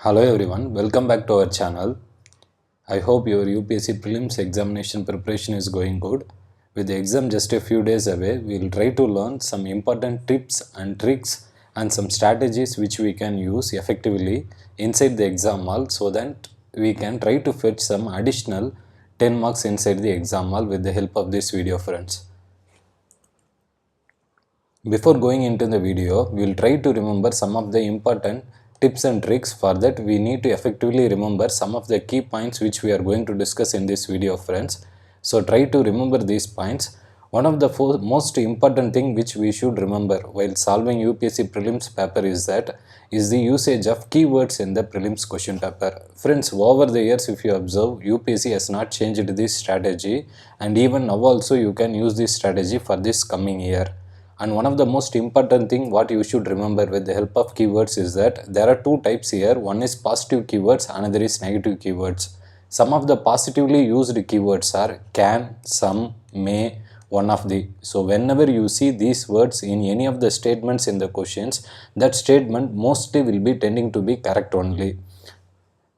Hello everyone, welcome back to our channel. I hope your UPSC Prelims examination preparation is going good. With the exam just a few days away, we will try to learn some important tips and tricks and some strategies which we can use effectively inside the exam hall so that we can try to fetch some additional 10 marks inside the exam hall with the help of this video, friends. Before going into the video, we will try to remember some of the important tips and tricks. For that, we need to effectively remember some of the key points which we are going to discuss in this video, friends. So try to remember these points. One of the most important thing which we should remember while solving UPSC prelims paper is the usage of keywords in the prelims question paper. Friends, over the years if you observe, UPSC has not changed this strategy, and even now also you can use this strategy for this coming year. And one of the most important thing what you should remember with the help of keywords is that there are two types here. One is positive keywords, another is negative keywords. Some of the positively used keywords are can, some, may, one of the. So whenever you see these words in any of the statements in the questions, that statement mostly will be tending to be correct only.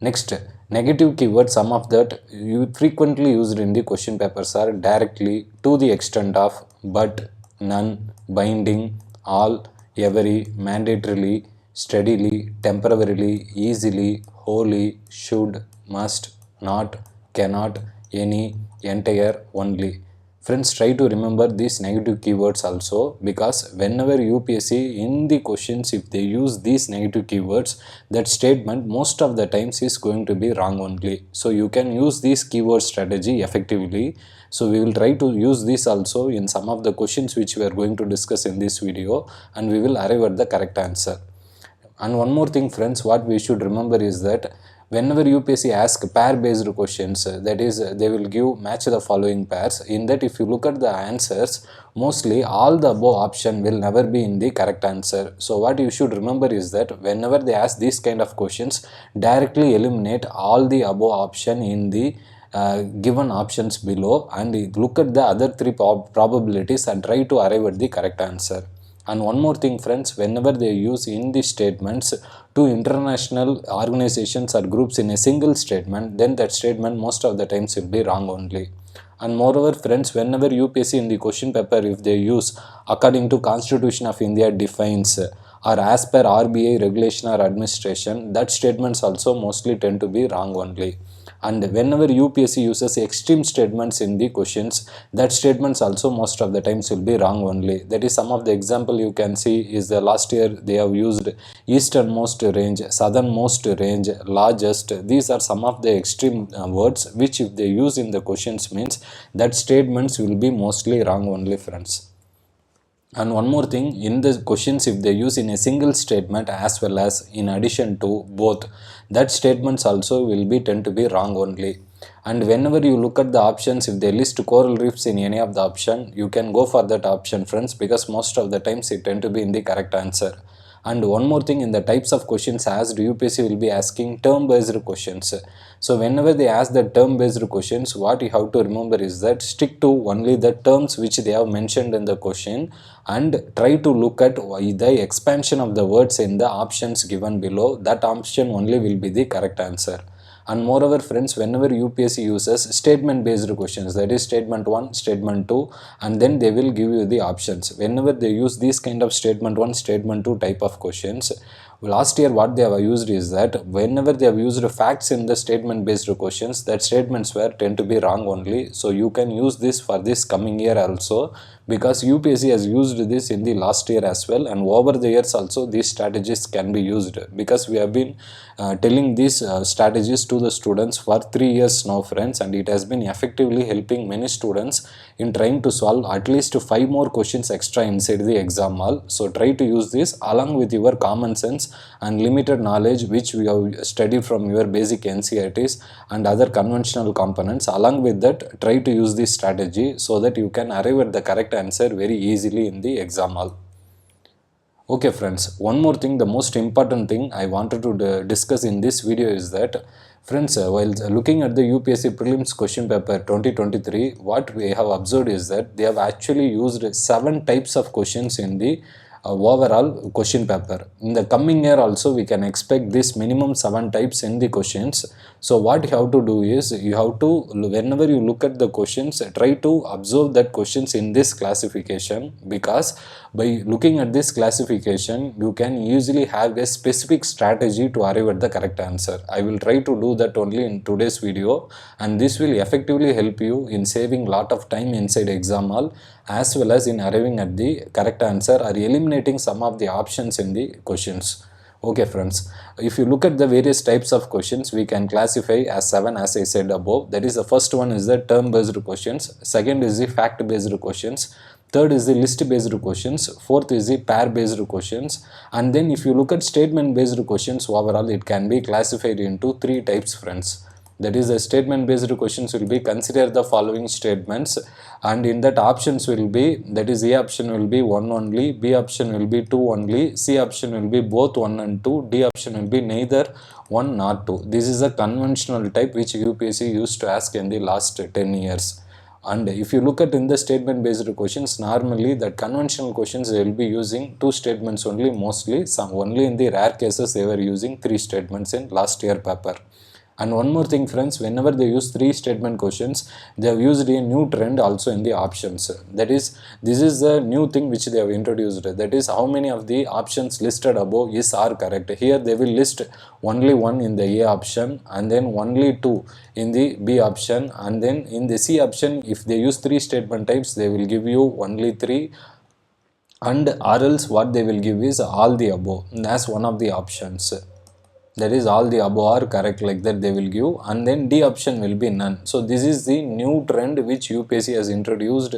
Next, negative keywords, some of that you frequently used in the question papers are directly, to the extent of, but, none, binding, all, every, mandatorily, steadily, temporarily, easily, wholly, should, must, not, cannot, any, entire, only. Friends, try to remember these negative keywords also, because whenever UPSC in the questions, if they use these negative keywords, that statement most of the times is going to be wrong only. So you can use this keyword strategy effectively. So we will try to use this also in some of the questions which we are going to discuss in this video, and we will arrive at the correct answer. And one more thing, friends, what we should remember is that whenever UPSC asks pair based questions, that is they will give match the following pairs. In that, if you look at the answers, mostly all the above option will never be in the correct answer. So what you should remember is that whenever they ask these kind of questions, directly eliminate all the above option in the given options below, and look at the other three probabilities and try to arrive at the correct answer. And one more thing, friends, whenever they use in the statements two international organizations or groups in a single statement, then that statement most of the times will be wrong only. And moreover, friends, whenever UPSC in the question paper, if they use according to Constitution of India defines or as per RBI regulation or administration, that statements also mostly tend to be wrong only. And whenever UPSC uses extreme statements in the questions, that statements also most of the times will be wrong only. That is, some of the example you can see is the last year they have used easternmost range, southernmost range, largest. These are some of the extreme words which if they use in the questions means that statements will be mostly wrong only, friends. And one more thing, in the questions if they use in a single statement as well as in addition to both, that statements also will be tend to be wrong only. And whenever you look at the options, if they list coral reefs in any of the option, you can go for that option, friends, because most of the times it tend to be in the correct answer. And one more thing, in the types of questions asked, UPSC will be asking term based questions. So whenever they ask the term based questions, what you have to remember is that stick to only the terms which they have mentioned in the question, and try to look at the expansion of the words in the options given below. That option only will be the correct answer. And moreover, friends, whenever UPSC uses statement based questions, that is statement 1, statement 2, and then they will give you the options. Whenever they use this kind of statement 1, statement 2 type of questions, last year what they have used is that whenever they have used facts in the statement based questions, that statements were tend to be wrong only. So you can use this for this coming year also, because UPSC has used this in the last year as well, and over the years also these strategies can be used, because we have been telling these strategies to the students for 3 years now, friends, and it has been effectively helping many students in trying to solve at least 5 more questions extra inside the exam hall. So try to use this along with your common sense and limited knowledge which we have studied from your basic NCERTs and other conventional components. Along with that, try to use this strategy so that you can arrive at the correct answer very easily in the exam hall. Okay, friends, one more thing, the most important thing I wanted to discuss in this video is that, friends, while looking at the UPSC Prelims question paper 2023, what we have observed is that they have actually used 7 types of questions in the overall question paper. In the coming year also we can expect this minimum 7 types in the questions. So what you have to do is, you have to, whenever you look at the questions, try to observe that questions in this classification, because by looking at this classification you can usually have a specific strategy to arrive at the correct answer. I will try to do that only in today's video, and this will effectively help you in saving lot of time inside exam hall, as well as in arriving at the correct answer or eliminating some of the options in the questions. Okay friends, if you look at the various types of questions, we can classify as 7, as I said above. That is, the first one is the term based questions, second is the fact based questions, third is the list based questions, fourth is the pair based questions, and then if you look at statement based questions, overall it can be classified into 3 types friends. That is, the statement based questions will be, consider the following statements, and in that options will be, that is, A option will be 1 only, B option will be 2 only, C option will be both 1 and 2, D option will be neither 1 nor 2. This is a conventional type which UPSC used to ask in the last 10 years. And if you look at in the statement based questions, normally the conventional questions they will be using 2 statements only, mostly. Some only in the rare cases they were using 3 statements in last year paper. And one more thing friends, whenever they use 3 statement questions, they have used a new trend also in the options. That is, this is the new thing which they have introduced. That is, how many of the options listed above are correct. Here they will list only 1 in the A option, and then only 2 in the B option, and then in the C option, if they use 3 statement types, they will give you only 3, and or else what they will give is all the above as one of the options. That is, all the above are correct, like that they will give, and then D option will be none. So this is the new trend which UPSC has introduced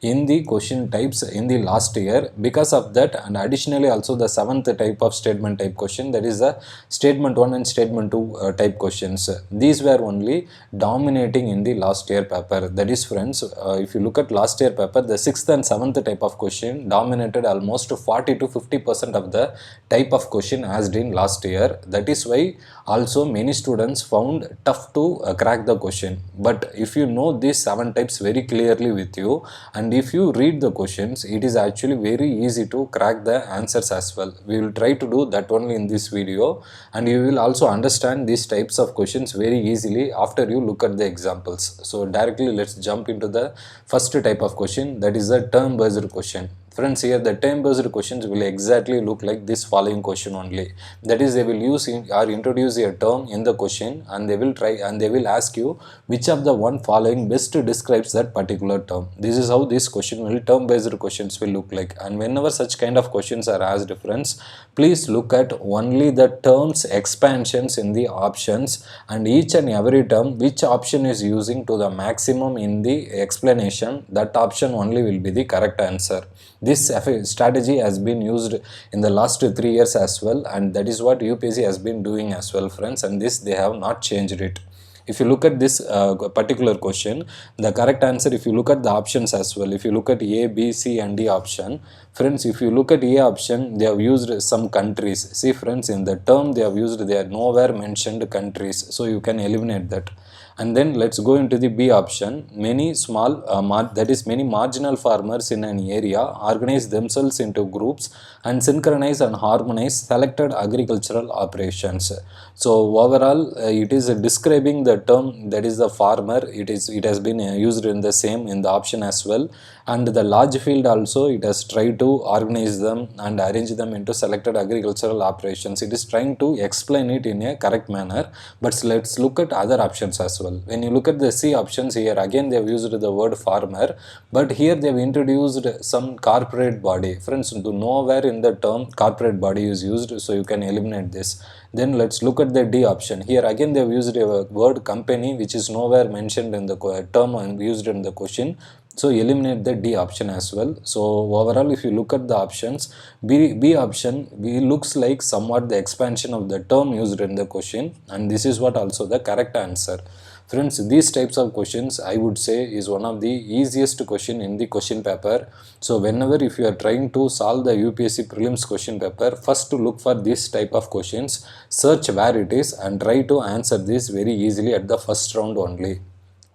in the question types in the last year. Because of that, and additionally also the 7th type of statement type question, that is the statement 1 and statement 2 type questions, these were only dominating in the last year paper. That is friends, if you look at last year paper, the 6th and 7th type of question dominated almost 40 to 50% of the type of question asked in last year. That is why also many students found tough to crack the question. But if you know these 7 types very clearly with you, and if you read the questions, it is actually very easy to crack the answers as well. We will try to do that only in this video, and you will also understand these types of questions very easily after you look at the examples. So directly let's jump into the first type of question, that is the term based question. Friends, here the term based questions will exactly look like this following question only. That is, they will use or introduce a term in the question, and they will try and they will ask you which of the one following best describes that particular term. This is how this question will, term based questions will look like. And whenever such kind of questions are asked, friends, please look at only the terms expansions in the options, and each and every term which option is using to the maximum in the explanation, that option only will be the correct answer. This strategy has been used in the last 3 years as well, and that is what UPSC has been doing as well, friends, and this they have not changed it. If you look at this particular question, the correct answer, if you look at the options as well, if you look at A, B, C and D option, friends, if you look at A option, they have used some countries. See friends, in the term they have used, they are nowhere mentioned countries, so you can eliminate that. And then let's go into the B option. Many small, that is many marginal farmers in an area organize themselves into groups and synchronize and harmonize selected agricultural operations. So overall, it is describing the term, that is the farmer. It has been used in the same in the option as well. And the large field also, it has tried to organize them and arrange them into selected agricultural operations. It is trying to explain it in a correct manner. But let's look at other options as well. When you look at the C options, here again they have used the word farmer, but here they have introduced some corporate body. Friends, nowhere in the term corporate body is used, so you can eliminate this. Then let's look at the D option. Here again they have used a word company, which is nowhere mentioned in the term and used in the question. So eliminate the D option as well. So overall, if you look at the options, B option looks like somewhat the expansion of the term used in the question, and this is what also the correct answer. Friends, these types of questions I would say is one of the easiest question in the question paper. So whenever if you are trying to solve the UPSC Prelims question paper, first to look for this type of questions, search where it is and try to answer this very easily at the first round only.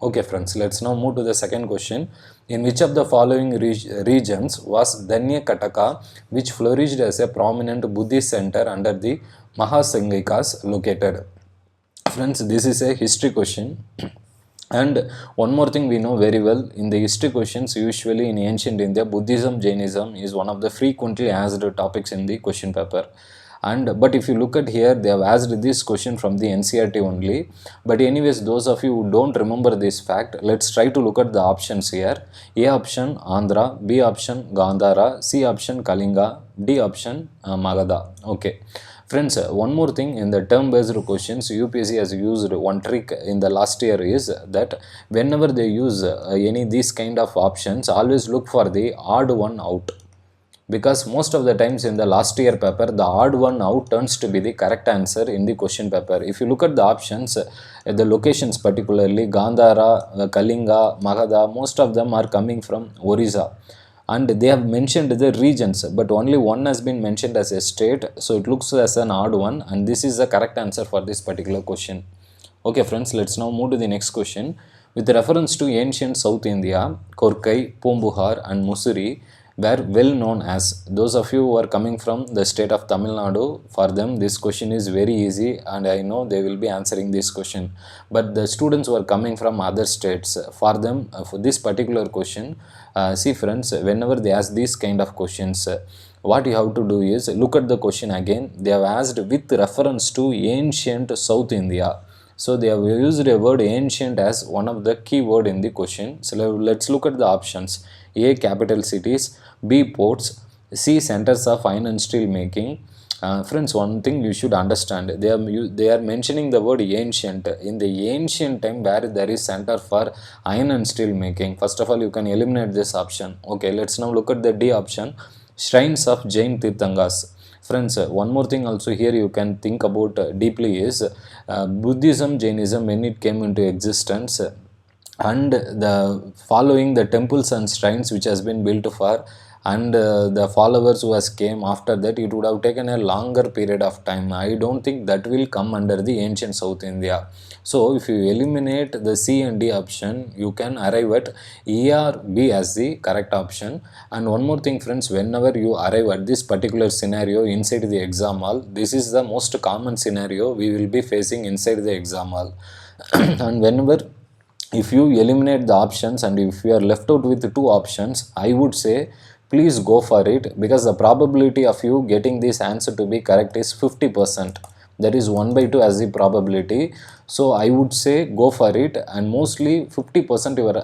Okay friends, let's now move to the second question. In which of the following regions was Danya Kataka, which flourished as a prominent Buddhist center under the Mahasangikas located? Friends, this is a history question. And one more thing we know very well, in the history questions, usually in ancient India, Buddhism, Jainism is one of the frequently asked topics in the question paper. And but if you look at here, they have asked this question from the NCERT only. But anyways, those of you who don't remember this fact, let's try to look at the options here. A option Andhra, B option Gandhara, C option Kalinga, D option Magadha. Okay. Friends, one more thing, in the term based questions, UPSC has used one trick in the last year is that whenever they use any these kind of options, always look for the odd one out, because most of the times in the last year paper the odd one out turns to be the correct answer in the question paper. If you look at the options, the locations particularly Gandhara, Kalinga, Magadha, most of them are coming from Orissa, and they have mentioned the regions, but only one has been mentioned as a state, so it looks as an odd one, and this is the correct answer for this particular question. Okay friends, let's now move to the next question. With reference to ancient South India, Korkai, Pumbuhar and Mussoorie were well known as. Those of you who are coming from the state of Tamil Nadu, for them this question is very easy and I know they will be answering this question. But the students who are coming from other states, for them, for this particular question, see friends, whenever they ask these kind of questions, what you have to do is look at the question again. They have asked with reference to ancient South India. So they have used a word ancient as one of the key word in the question. So let's look at the options. A. Capital cities. B. Ports. C. Centers of iron and steel making. Friends, one thing you should understand, they are mentioning the word ancient. In the ancient time where there is center for iron and steel making, first of all you can eliminate this option. Okay, let's now look at the D option, shrines of Jain Tirthangas. Friends, one more thing also here you can think about deeply is Buddhism, Jainism, when it came into existence, and the following the temples and shrines which has been built for, and the followers who has came after that, it would have taken a longer period of time. I don't think that will come under the ancient South India. So if you eliminate the C and D option, you can arrive at E or B as the correct option. And one more thing friends, whenever you arrive at this particular scenario inside the exam hall, this is the most common scenario we will be facing inside the exam hall. And whenever, if you eliminate the options and if you are left out with two options, I would say please go for it, because the probability of you getting this answer to be correct is 50%. That is 1 by 2 as the probability. So I would say go for it, and mostly 50% your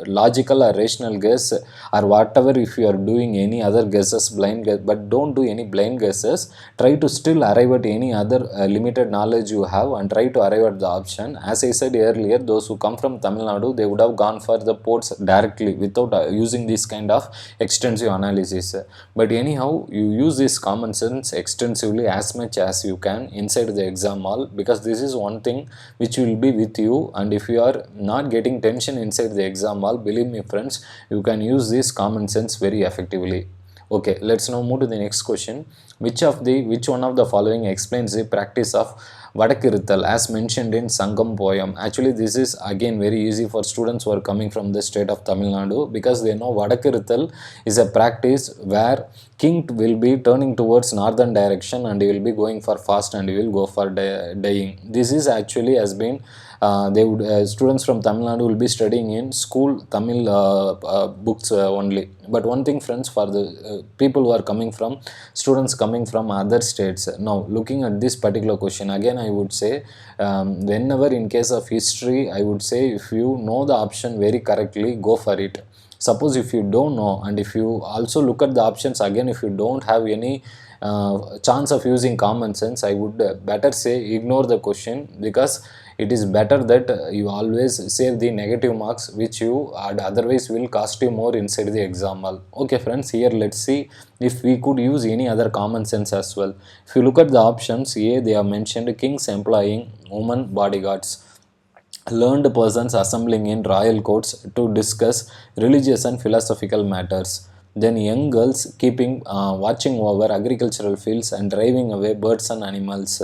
logical or rational guess or whatever. If you are doing any other guesses, blind guess, but don't do any blind guesses. Try to still arrive at any other limited knowledge you have and try to arrive at the option. As I said earlier, those who come from Tamil Nadu, they would have gone for the ports directly without using this kind of extensive analysis. But anyhow, you use this common sense extensively as much as you can inside the exam hall, because this is one thing which will be with you. And if you are not getting tension inside the exam hall, believe me friends, you can use this common sense very effectively. Okay, let's now move to the next question. Which one of the following explains the practice of Vadakirithal as mentioned in Sangam poem? Actually, this is again very easy for students who are coming from the state of Tamil Nadu, because they know Vadakirithal is a practice where king will be turning towards northern direction and he will be going for fast and he will go for dying. This is actually has been students from Tamil Nadu will be studying in school Tamil books only. But one thing friends, for the people who are coming from, students coming from other states, now looking at this particular question again, I would say whenever in case of history, I would say if you know the option very correctly, go for it. Suppose if you don't know, and if you also look at the options again, if you don't have any chance of using common sense, I would better say ignore the question, because it is better that you always save the negative marks which you otherwise will cost you more inside the exam hall. Okay friends, here let's see if we could use any other common sense as well. If you look at the options, A, they have mentioned kings employing women bodyguards, learned persons assembling in royal courts to discuss religious and philosophical matters, then young girls keeping watching over agricultural fields and driving away birds and animals.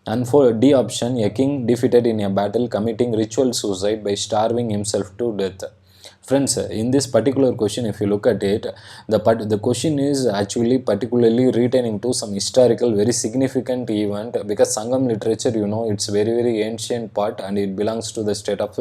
And for D option, a king defeated in a battle committing ritual suicide by starving himself to death. Friends, in this particular question, if you look at it, the question is actually particularly retaining to some historical, very significant event, because Sangam literature, you know, it's very ancient part, and it belongs to the state of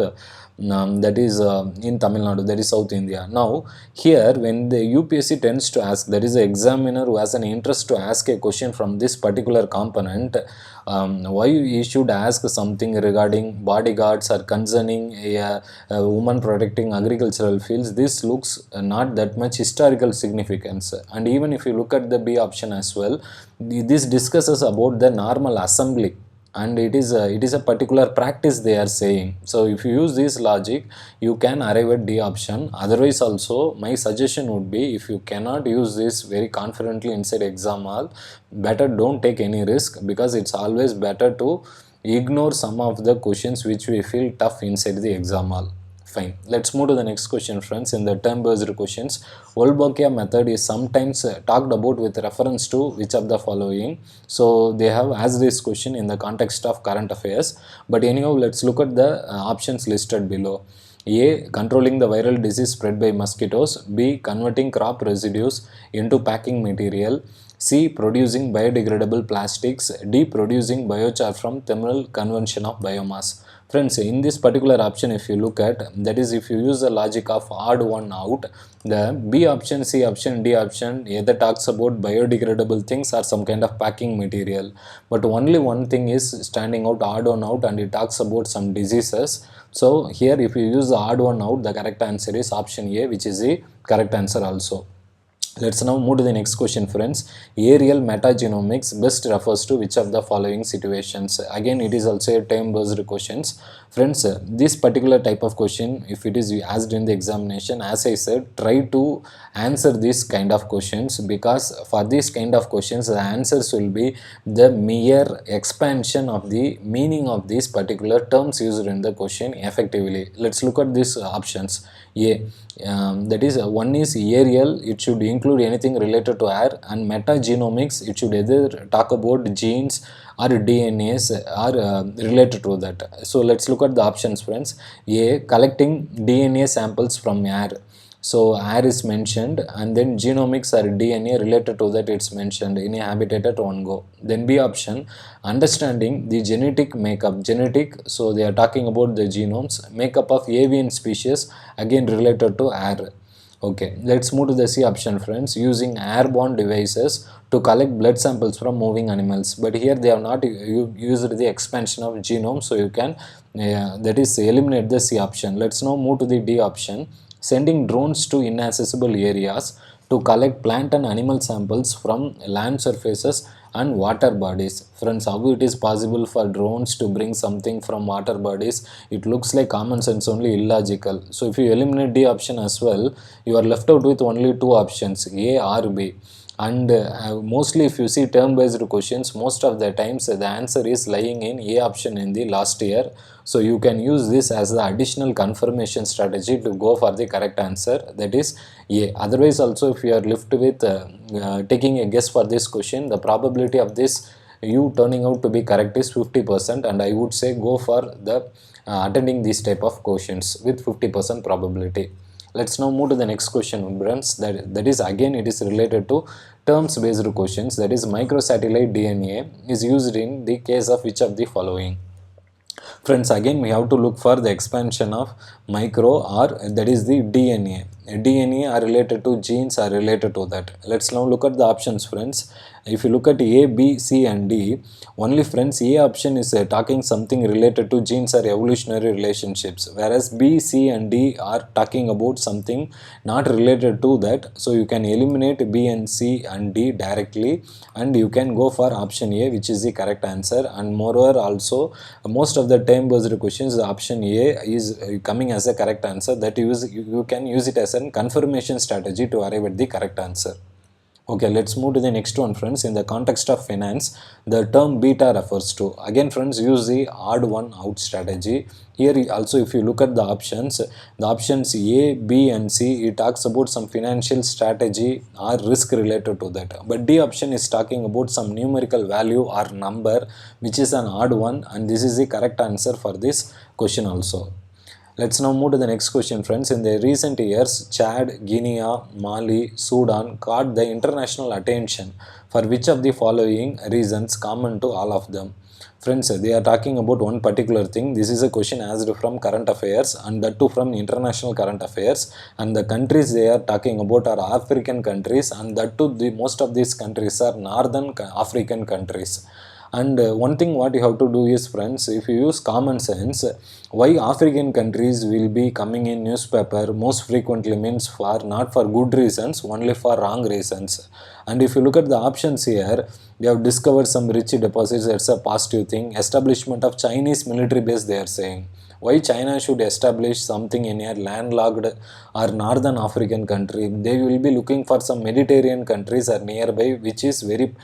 that is in Tamil Nadu, that is South India. Now, here when the UPSC tends to ask, there is an examiner who has an interest to ask a question from this particular component. Why you should ask something regarding bodyguards or concerning a woman protecting agricultural fields? This looks not that much historical significance. And even if you look at the B option as well, this discusses about the normal assembly, and it is a particular practice they are saying. So if you use this logic, you can arrive at D option. Otherwise also, my suggestion would be, if you cannot use this very confidently inside exam hall, better don't take any risk, because it's always better to ignore some of the questions which we feel tough inside the exam hall. Fine. Let's move to the next question, friends. In the term-based questions, well.Going method is sometimes talked about with reference to which of the following. So they have asked this question in the context of current affairs. But anyhow, let's look at the options listed below. A. Controlling the viral disease spread by mosquitoes. B. Converting crop residues into packing material. C. Producing biodegradable plastics. D. Producing biochar from thermal conversion of biomass. Friends, in this particular option, if you look at, that is, if you use the logic of odd one out, the B option, C option, D option either talks about biodegradable things or some kind of packing material. But only one thing is standing out, odd one out, and it talks about some diseases. So here, if you use the odd one out, the correct answer is option A, which is the correct answer also. Let's now move to the next question, friends. Aerial metagenomics best refers to which of the following situations? Again, it is also a time-based questions. Friends, this particular type of question, if it is asked in the examination, as I said, try to answer this kind of questions, because for this kind of questions, the answers will be the mere expansion of the meaning of these particular terms used in the question effectively. Let's look at these options. A. That is, one is aerial, it should include anything related to air, and metagenomics, it should either talk about genes or DNAs or related to that. So let's look at the options, friends. A. Collecting DNA samples from air. So air is mentioned, and then genomics or DNA related to that, it's mentioned in a habitat at one go. Then B option, understanding the genetic makeup. Genetic, so they are talking about the genomes, makeup of avian species, again related to air. Okay, let's move to the C option, friends. Using airborne devices to collect blood samples from moving animals. But here they have not used the expansion of genome, so you can that is eliminate the C option. Let's now move to the D option. Sending drones to inaccessible areas to collect plant and animal samples from land surfaces and water bodies. Friends, how it is possible for drones to bring something from water bodies? It looks like common sense, only illogical. So if you eliminate D option as well, you are left out with only two options, A or B. And mostly if you see term based questions, most of the times the answer is lying in A option in the last year. So you can use this as the additional confirmation strategy to go for the correct answer, that is A. Otherwise also, if you are left with taking a guess for this question, the probability of this you turning out to be correct is 50%, and I would say go for the attending these type of questions with 50% probability. Let's now move to the next question, friends. That is, again, it is related to terms based questions. That is, microsatellite DNA is used in the case of which of the following? Friends, again we have to look for the expansion of micro, or that is the DNA. DNA are related to genes, are related to that. Let's now look at the options, friends. If you look at A, B, C and D, only, friends, A option is talking something related to genes or evolutionary relationships, whereas B, C and D are talking about something not related to that. So you can eliminate B and C and D directly, and you can go for option A, which is the correct answer. And moreover also, most of the time based questions, option A is coming as a correct answer. That you can use it as a confirmation strategy to arrive at the correct answer. Okay, let's move to the next one, friends. In the context of finance, the term beta refers to, again friends, use the odd one out strategy. Here also, if you look at the options A, B and C, it talks about some financial strategy or risk related to that. But D option is talking about some numerical value or number, which is an odd one, and this is the correct answer for this question also. Let's now move to the next question, friends. In the recent years, Chad, Guinea, Mali, Sudan caught the international attention for which of the following reasons common to all of them? Friends, they are talking about one particular thing. This is a question asked from current affairs, and that too from international current affairs. And the countries they are talking about are African countries, and that too most of these countries are northern African countries. And one thing what you have to do is, friends, if you use common sense, why African countries will be coming in newspaper most frequently means for not for good reasons, only for wrong reasons. And if you look at the options here, they have discovered some rich deposits. That's a positive thing. Establishment of Chinese military base, they are saying. Why China should establish something in a landlocked or northern African country? They will be looking for some Mediterranean countries or nearby, which is very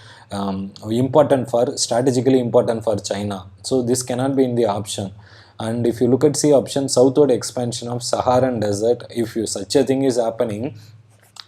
important for, strategically important for China. So this cannot be in the option. And if you look at C option, southward expansion of Saharan desert, if you, such a thing is happening,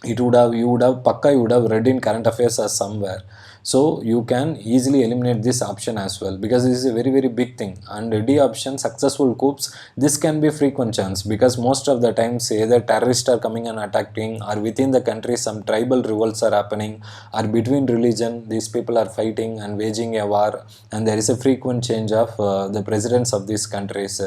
it would have, you would have pakka, you would have read in current affairs as somewhere. So you can easily eliminate this option as well, because this is a very big thing. And D option, successful coups, this can be frequent chance, because most of the times either terrorists are coming and attacking, or within the country some tribal revolts are happening, or between religion these people are fighting and waging a war, and there is a frequent change of the presidents of these countries.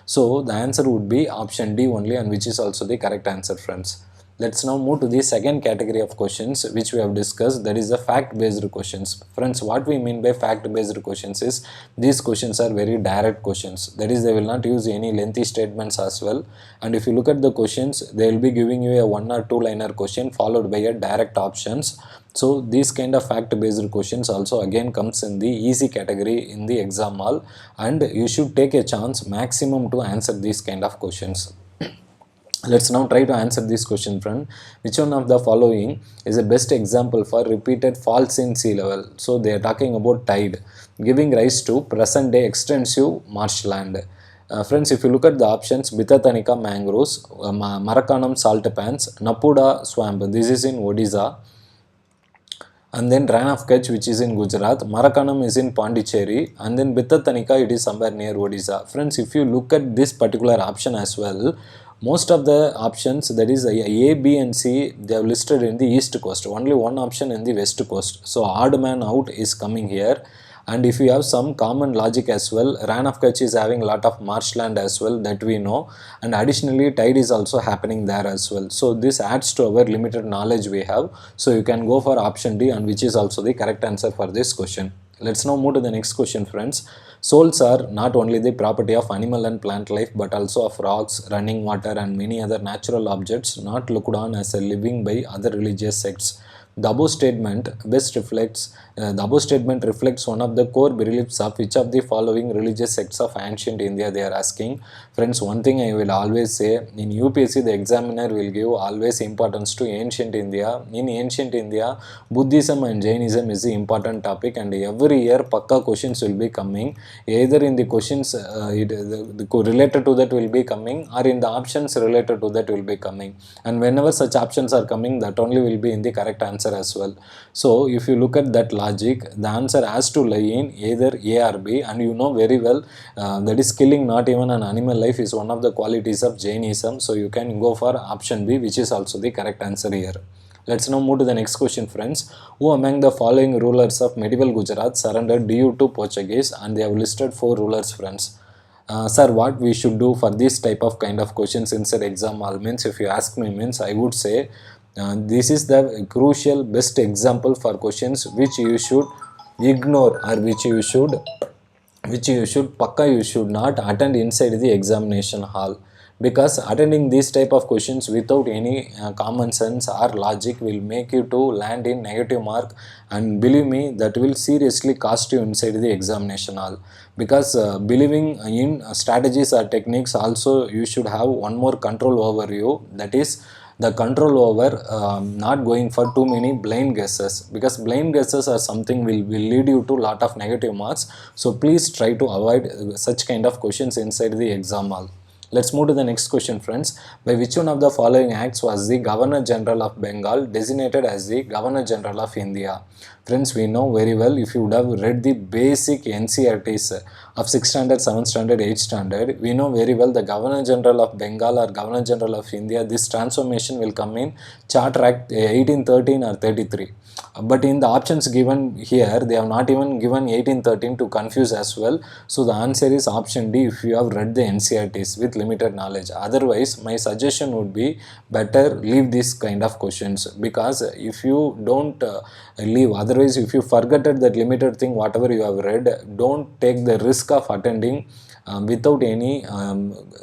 So the answer would be option D only, and which is also the correct answer, friends. Let's now move to the second category of questions which we have discussed, that is the fact-based questions. Friends, what we mean by fact-based questions is, these questions are very direct questions. That is, they will not use any lengthy statements as well. And if you look at the questions, they will be giving you a 1 or 2 liner question followed by a direct options. So these kind of fact-based questions also again comes in the easy category in the exam hall, and you should take a chance maximum to answer these kind of questions. Let's now try to answer this question, friend. Which one of the following is the best example for repeated falls in sea level? So they are talking about tide, giving rise to present day extensive marshland. Friends, if you look at the options, Bitatanika mangroves, Marakanam salt pans, Napuda swamp, this is in Odisha, and then Ran of Kutch, which is in Gujarat, Marakanam is in Pondicherry, and then Bitatanika, it is somewhere near Odisha. Friends, if you look at this particular option as well, most of the options, that is A, B and C, they have listed in the east coast, only one option in the west coast. So odd man out is coming here. And if you have some common logic as well, Ran of Kutch is having a lot of marshland as well, that we know, and additionally tide is also happening there as well. So this adds to our limited knowledge we have. So you can go for option D, and which is also the correct answer for this question. Let's now move to the next question, friends. Souls are not only the property of animal and plant life, but also of rocks, running water and many other natural objects not looked on as a living by other religious sects. The above statement reflects one of the core beliefs of which of the following religious sects of ancient India, they are asking. Friends, one thing I will always say, in UPSC the examiner will give always importance to ancient India. In ancient India, Buddhism and Jainism is the important topic, and every year pakka questions will be coming. Either in the questions related to that will be coming, or in the options related to that will be coming. And whenever such options are coming, that only will be in the correct answer as well. So if you look at that logic, the answer has to lie in either A or B, and you know very well that is killing not even an animal life is one of the qualities of Jainism. So you can go for option B, which is also the correct answer here. Let's now move to the next question, friends. Who among the following rulers of medieval Gujarat surrendered due to Portuguese? And they have listed 4 rulers, friends. Sir, what we should do for this type of kind of questions inside exam hall means, if you ask me, means I would say this is the crucial best example for questions which you should ignore, or which you should pakka you should not attend inside the examination hall, because attending these type of questions without any common sense or logic will make you to land in negative mark, and believe me, that will seriously cost you inside the examination hall. Because believing in strategies or techniques, also you should have one more control over you, that is the control over not going for too many blind guesses, because blind guesses are something will lead you to lot of negative marks. So please try to avoid such kind of questions inside the exam hall. Let's move to the next question, friends. By which one of the following acts was the Governor General of Bengal designated as the Governor General of India? Friends, we know very well, if you would have read the basic NCRTs of 6th standard, 7th standard, 8th standard, we know very well the Governor General of Bengal or Governor General of India, this transformation will come in Charter Act 1813 or 33. But in the options given here, they have not even given 1813 to confuse as well. So the answer is option D if you have read the NCRTs with limited knowledge. Otherwise, my suggestion would be better leave this kind of questions, because if you don't leave, otherwise if you forgetted that limited thing whatever you have read, don't take the risk of attending without any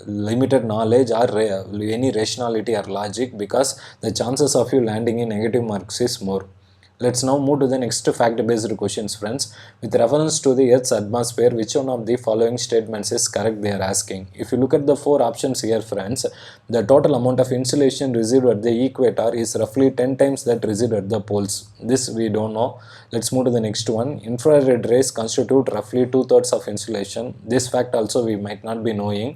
limited knowledge or any rationality or logic, because the chances of you landing in negative marks is more. Let's now move to the next fact-based questions, friends. With reference to the Earth's atmosphere, which one of the following statements is correct, they are asking. If you look at the four options here, friends, the total amount of insolation received at the equator is roughly 10 times that received at the poles. This we don't know. Let's move to the next one. Infrared rays constitute roughly 2/3 of insolation. This fact also we might not be knowing.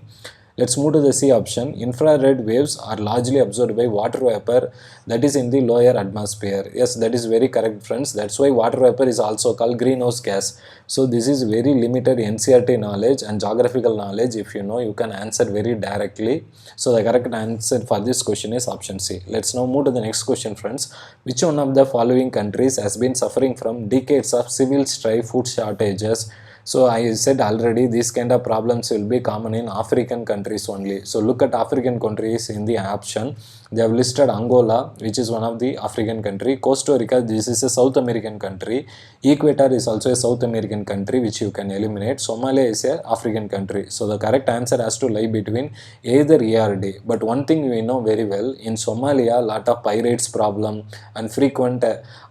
Let's move to the C option. Infrared waves are largely absorbed by water vapor that is in the lower atmosphere. Yes, that is very correct, friends. That's why water vapor is also called greenhouse gas. So this is very limited NCRT knowledge and geographical knowledge. If you know, you can answer very directly. So the correct answer for this question is option C. Let's now move to the next question, friends. Which one of the following countries has been suffering from decades of civil strife, food shortages? So I said already, these kind of problems will be common in African countries only. So look at African countries in the option. They have listed Angola, which is one of the African country. Costa Rica, this is a South American country. Ecuador is also a South American country, which you can eliminate. Somalia is a African country. So the correct answer has to lie between either A or D. But one thing we know very well, in Somalia, lot of pirates problem and frequent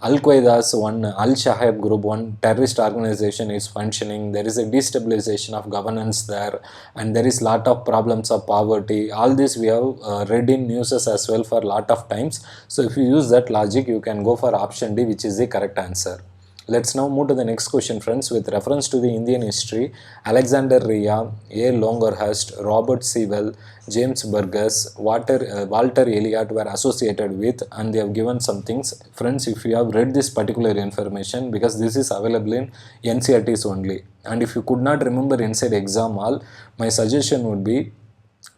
Al-Qaeda's one, Al-Shahab group, one terrorist organization is functioning. There is a destabilization of governance there, and there is lot of problems of poverty. All this we have read in news as well for lot of times. So if you use that logic, you can go for option D, which is the correct answer. Let's now move to the next question, friends. With reference to the Indian history, Alexander Rhea, A. Longhurst, Robert Sewell, James Burgess, Walter Elliot were associated with, and they have given some things. Friends, if you have read this particular information, because this is available in NCRTs only, and if you could not remember inside exam hall, my suggestion would be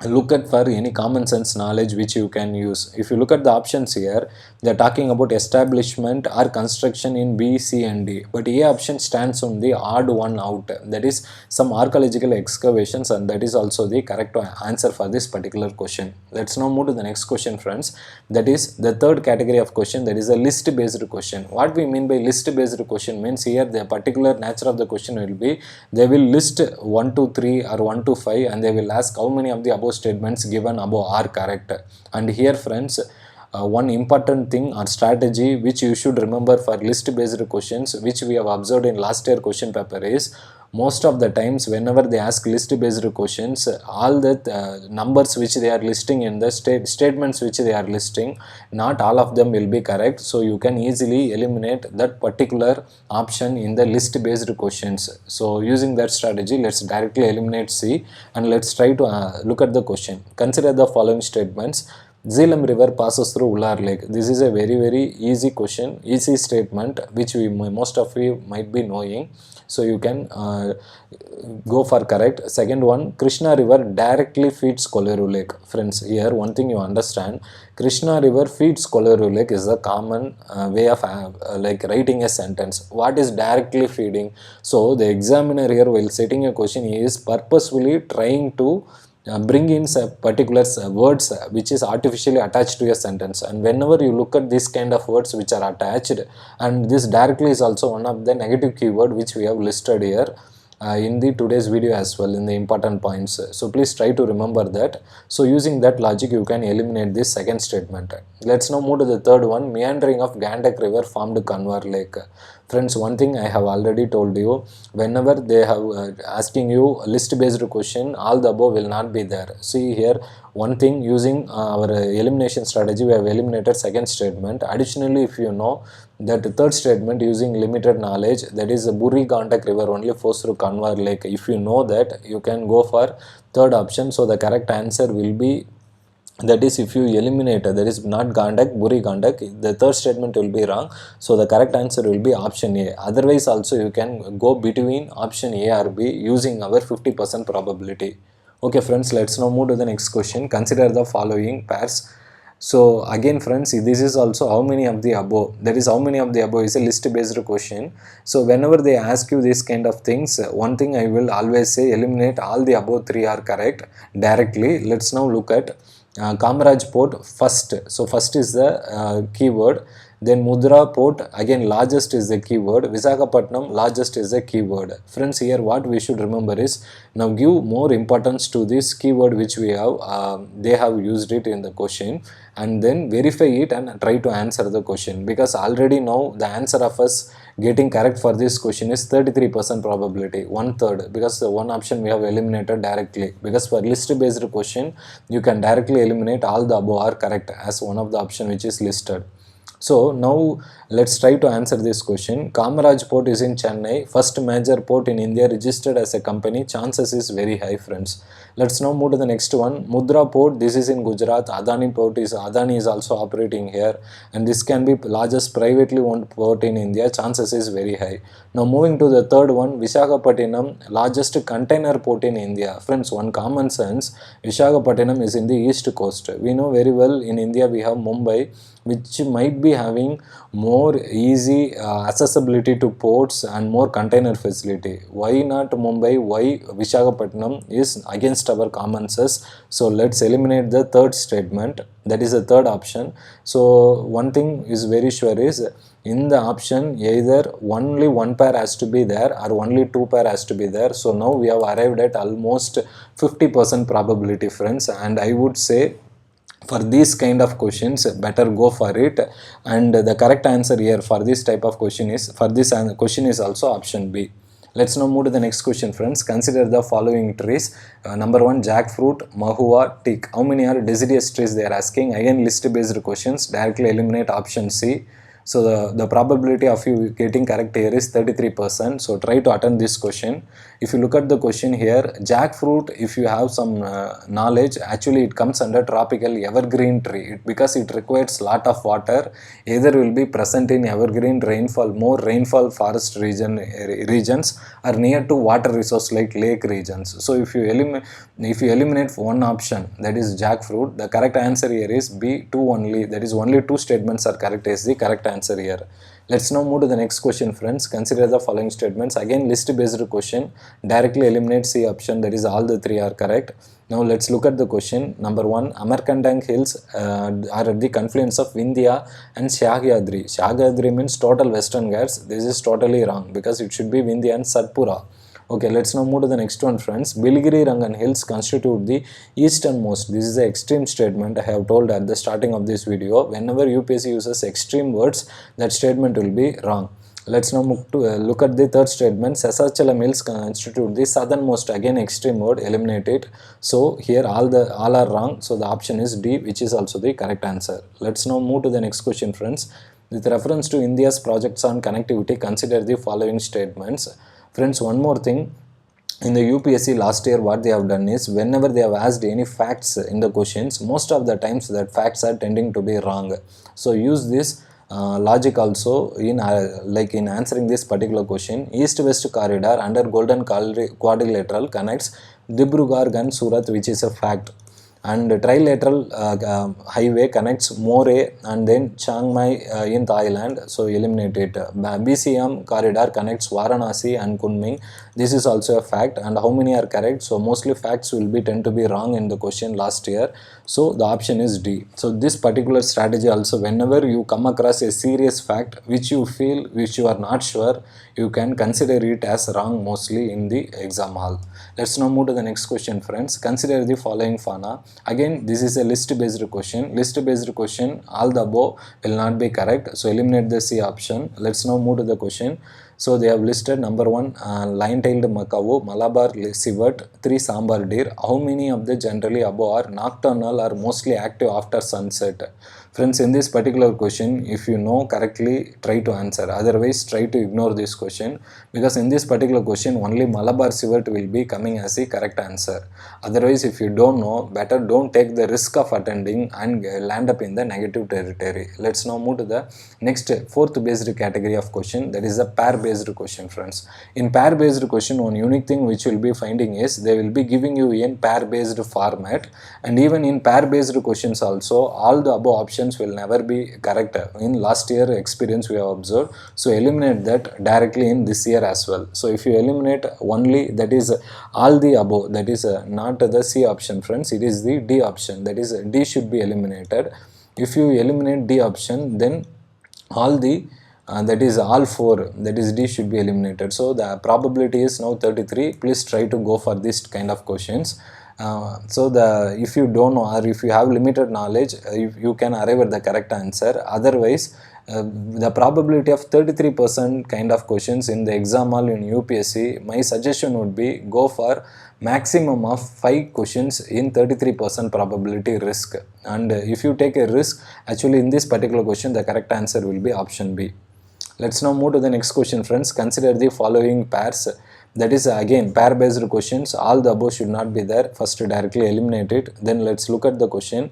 look at for any common sense knowledge which you can use. If you look at the options here, they are talking about establishment or construction in B, C and D, but A option stands on the odd one out, that is some archaeological excavations, and that is also the correct answer for this particular question. Let's now move to the next question, friends. That is the third category of question, that is a list based question. What we mean by list based question means, here the particular nature of the question will be, they will list 1 to 3 or 1 to 5 and they will ask how many of the above statements given above are correct. And here, friends, one important thing or strategy which you should remember for list based questions, which we have observed in last year question paper, is most of the times whenever they ask list based questions, all the numbers which they are listing in the statements which they are listing, not all of them will be correct. So you can easily eliminate that particular option in the list based questions. So using that strategy, let's directly eliminate C and let's try to look at the question. Consider the following statements. Zeelam River passes through Ullar Lake. This is a very easy question, easy statement which most of you might be knowing. So you can go for correct. Second one, Krishna River directly feeds Koleru Lake. Friends, here one thing you understand, Krishna River feeds Koleru Lake is a common way of like writing a sentence. What is directly feeding? So the examiner here, while setting a question, he is purposefully trying to bring in particular words which is artificially attached to a sentence, and whenever you look at this kind of words which are attached, and this directly is also one of the negative keyword which we have listed here in the today's video as well in the important points. So please try to remember that. So using that logic, you can eliminate this second statement. Let's now move to the third one. Meandering of Gandak River formed Kanwar Lake. Friends, one thing I have already told you, whenever they have asking you list based question, all the above will not be there. See here, one thing, using our elimination strategy, we have eliminated second statement. Additionally, if you know that third statement, using limited knowledge, that is Burri Gandak river only flows through Kanwar lake, if you know that, you can go for third option. So the correct answer will be, that is, if you eliminate, that is not Gandak, Buri Gandak, the third statement will be wrong. So the correct answer will be option A. Otherwise also you can go between option A or B using our 50% probability. Okay friends, let's now move to the next question. Consider the following pairs. So again friends, this is also how many of the above, that is how many of the above is a list based question. So whenever they ask you this kind of things, one thing I will always say, eliminate all the above three are correct directly. Let's now look at Kamaraj port first. So first is the keyword. Then Mudra port, again largest is the keyword. Visakhapatnam, largest is the keyword. Friends, here what we should remember is, now give more importance to this keyword which we have, they have used it in the question, and then verify it and try to answer the question, because already now the answer of us getting correct for this question is 33% probability, one third, because the one option we have eliminated directly, because for list based question you can directly eliminate all the above are correct as one of the option which is listed. So now let's try to answer this question. Kamaraj port is in Chennai, first major port in India registered as a company. Chances is very high, friends. Let's now move to the next one. Mudra port, this is in Gujarat. Adani is also operating here, and this can be largest privately owned port in India. Chances is very high. Now moving to the third one, Visakhapatnam, largest container port in India. Friends, one common sense, Visakhapatnam is in the east coast. We know very well in India we have Mumbai, which might be having more easy accessibility to ports and more container facility. Why not Mumbai? Why Visakhapatnam is against our common sense? So let's eliminate the third statement, that is the third option. So one thing is very sure is, in the option either only one pair has to be there or only two pair has to be there. So now we have arrived at almost 50% probability, friends, and I would say for these kind of questions better go for it. And the correct answer here for this type of question is, for this question is also option B. Let's now move to the next question, friends. Consider the following trees. Number one, jackfruit, mahua, teak. How many are deciduous trees they are asking? Again, list based questions, directly eliminate option C. So the probability of you getting correct here is 33%. So try to attend this question. If you look at the question here, jackfruit, if you have some knowledge, actually it comes under tropical evergreen tree, because it requires lot of water. Either will be present in evergreen rainfall, more rainfall forest regions, or near to water resource like lake regions. So if you eliminate one option, that is jackfruit, the correct answer here is B, 2 only. That is only two statements are correct is the correct answer here. Let's now move to the next question, friends. Consider the following statements. Again, list based question, directly eliminate C option, that is all the three are correct. Now let's look at the question. Number one, Amarkandang hills are at the confluence of Vindhya and Shyagyadri. Shyagyadri means total Western Ghats. This is totally wrong, because it should be Vindhya and Satpura. Okay, let's now move to the next one, friends. Bilgiri Rangan hills constitute the easternmost. This is the extreme statement I have told at the starting of this video. Whenever UPSC uses extreme words, that statement will be wrong. Let's now move to look at the third statement. Sesachalam hills constitute the southernmost. Again, extreme word, eliminate it. So here all are wrong. So the option is D, which is also the correct answer. Let's now move to the next question, friends. With reference to India's projects on connectivity, consider the following statements. Friends, one more thing, in the UPSC last year what they have done is, whenever they have asked any facts in the questions, most of the times that facts are tending to be wrong. So use this logic also in like in answering this particular question. East-west corridor under golden quadrilateral connects Dibrugarh and Surat, which is a fact. And trilateral highway connects More and then Chiang Mai in Thailand, so eliminate it. BCM corridor connects Varanasi and Kunming. This is also a fact. And how many are correct? So mostly facts will be tend to be wrong in the question last year. So the option is D. So this particular strategy also, whenever you come across a serious fact which you feel, which you are not sure, you can consider it as wrong mostly in the exam hall. Let's now move to the next question, friends. Consider the following fauna. Again, this is a list based question. List based question, all the above will not be correct, so eliminate the C option. Let's now move to the question. So they have listed number 1 lion-tailed macaw, Malabar civet, 3 sambar deer. How many of the generally above are nocturnal or mostly active after sunset? Friends, in this particular question, if you know correctly, try to answer. Otherwise, try to ignore this question, because in this particular question, only Malabar civet will be coming as the correct answer. Otherwise, if you don't know, better don't take the risk of attending and land up in the negative territory. Let's now move to the next 4th based category of question, that is a pair based question, friends. In pair based question, one unique thing which will be finding is they will be giving you in pair based format, and even in pair based questions also, all the above options will never be correct. In last year experience we have observed, so eliminate that directly in this year as well. So if you eliminate only, that is all the above, that is not the C option, friends, it is the D option, that is D should be eliminated. If you eliminate D option, then all the that is all 4, that is D should be eliminated. So the probability is now 33. Please try to go for this kind of questions. So if you don't know, or if you have limited knowledge, you can arrive at the correct answer. Otherwise, the probability of 33% kind of questions in the exam hall in UPSC, my suggestion would be go for maximum of 5 questions in 33% probability risk. And if you take a risk, actually in this particular question, the correct answer will be option B. Let's now move to the next question, friends. Consider the following pairs. That is again pair based questions. All the above should not be there. First directly eliminate it. Then let's look at the question.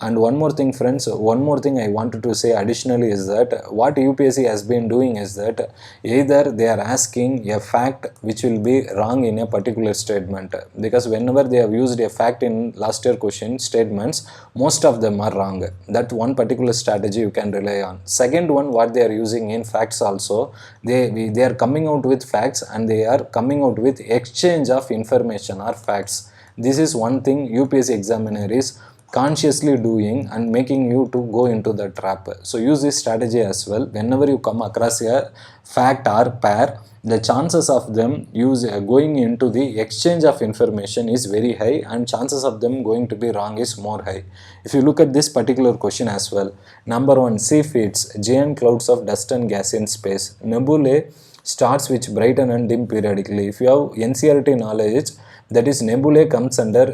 And one more thing, friends, one more thing I wanted to say additionally is that what UPSC has been doing is that either they are asking a fact which will be wrong in a particular statement, because whenever they have used a fact in last year question statements, most of them are wrong. That one particular strategy you can rely on. Second one, what they are using in facts also, they are coming out with facts and they are coming out with exchange of information or facts. This is one thing UPSC examiner is consciously doing and making you to go into the trap. So use this strategy as well. Whenever you come across a fact or pair, the chances of them going into the exchange of information is very high, and chances of them going to be wrong is more high. If you look at this particular question as well, number 1, sea feeds, giant clouds of dust and gas in space, nebulae, stars which brighten and dim periodically. If you have NCERT knowledge, that is nebulae comes under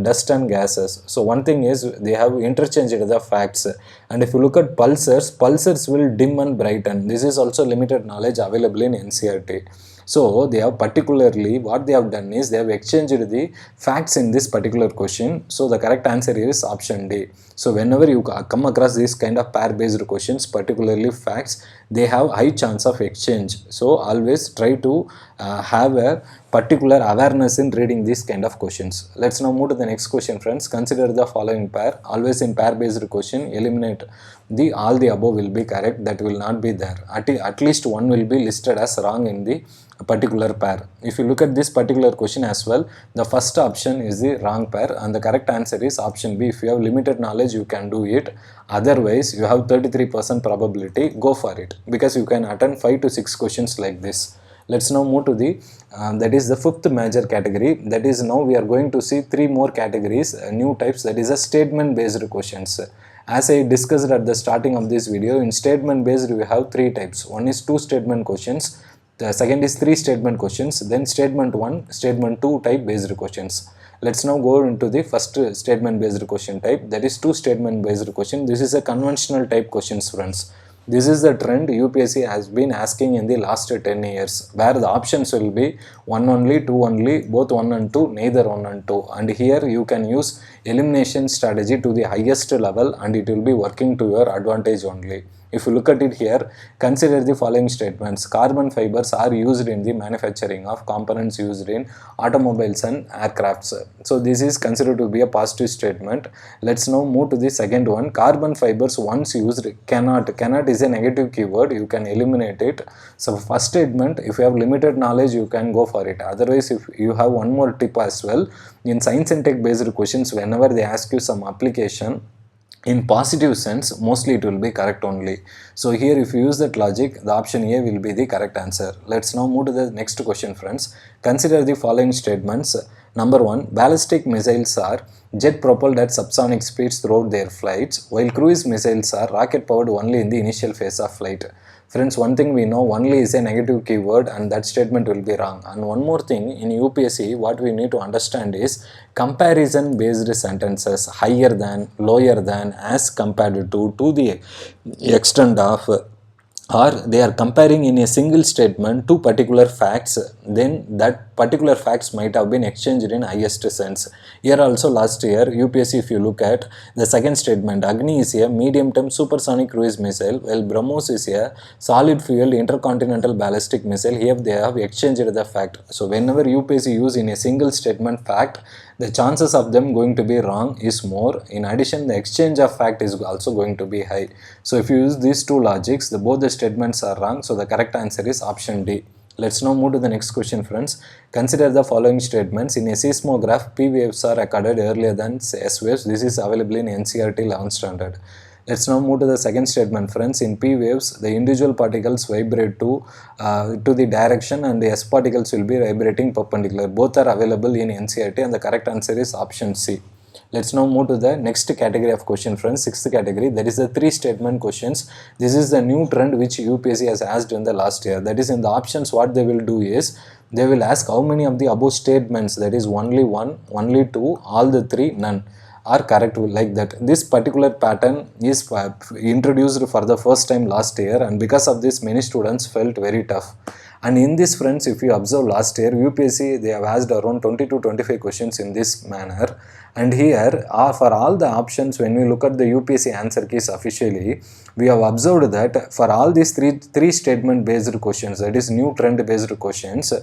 dust and gases. So one thing is they have interchanged the facts. And if you look at pulsars, pulsars will dim and brighten. This is also limited knowledge available in NCERT. So they have particularly, what they have done is they have exchanged the facts in this particular question. So the correct answer is option D. So whenever you come across this kind of pair based questions, particularly facts, they have high chance of exchange. So always try to have a particular awareness in reading these kind of questions. Let's now move to the next question, friends. Consider the following pair. Always in pair based question, eliminate the all the above will be correct, that will not be there. At least one will be listed as wrong in the particular pair. If you look at this particular question as well, the first option is the wrong pair and the correct answer is option B. If you have limited knowledge, you can do it. Otherwise, you have 33% probability, go for it, because you can attend 5 to 6 questions like this. Let's now move to the that is the 5th major category. That is, now we are going to see 3 more categories, new types, that is a statement based questions. As I discussed at the starting of this video, in statement based we have 3 types. One is 2 statement questions, the second is 3 statement questions, then statement 1, statement 2 type based questions. Let's now go into the first statement based question type, that is 2 statement based question. This is a conventional type questions, friends. This is the trend UPSC has been asking in the last 10 years, where the options will be 1 only, 2 only, both 1 and 2, neither 1 and 2. And here you can use elimination strategy to the highest level and it will be working to your advantage only. If you look at it here, consider the following statements. Carbon fibers are used in the manufacturing of components used in automobiles and aircrafts. So this is considered to be a positive statement. Let's now move to the second one. Carbon fibers once used cannot. Cannot is a negative keyword. You can eliminate it. So first statement, if you have limited knowledge, you can go for it. Otherwise, if you have one more tip as well, in science and tech based questions, whenever they ask you some application, in positive sense, mostly it will be correct only. So here if you use that logic, the option A will be the correct answer. Let's now move to the next question, friends. Consider the following statements. Number 1, ballistic missiles are jet propelled at subsonic speeds throughout their flights, while cruise missiles are rocket powered only in the initial phase of flight. Friends, one thing we know, only is a negative keyword and that statement will be wrong. And one more thing, in UPSC, what we need to understand is comparison based sentences, higher than, lower than, as compared to the extent of, or they are comparing in a single statement two particular facts, then that particular facts might have been exchanged in highest sense. Here also last year UPSC, if you look at the second statement, Agni is a medium term supersonic cruise missile, while BrahMos is a solid fuel intercontinental ballistic missile. Here they have exchanged the fact. So whenever UPSC use in a single statement fact, the chances of them going to be wrong is more. In addition, the exchange of fact is also going to be high. So if you use these two logics, both the statements are wrong. So the correct answer is option D. Let's now move to the next question, friends. Consider the following statements. In a seismograph, P waves are recorded earlier than S waves. This is available in NCERT 11th standard. Let's now move to the second statement, friends. In P waves, the individual particles vibrate to the direction and the S particles will be vibrating perpendicular. Both are available in NCERT and the correct answer is option C. Let's now move to the next category of question, friends. Sixth category, that is the three statement questions. This is the new trend which UPSC has asked in the last year. That is, in the options, what they will do is they will ask how many of the above statements, that is only one, only two, all the three, none, are correct, like that. This particular pattern is introduced for the first time last year, and because of this many students felt very tough. And in this, friends, if you observe last year UPSC, they have asked around 20 to 25 questions in this manner. And here for all the options, when we look at the UPSC answer keys officially, we have observed that for all these three statement based questions, that is new trend based questions,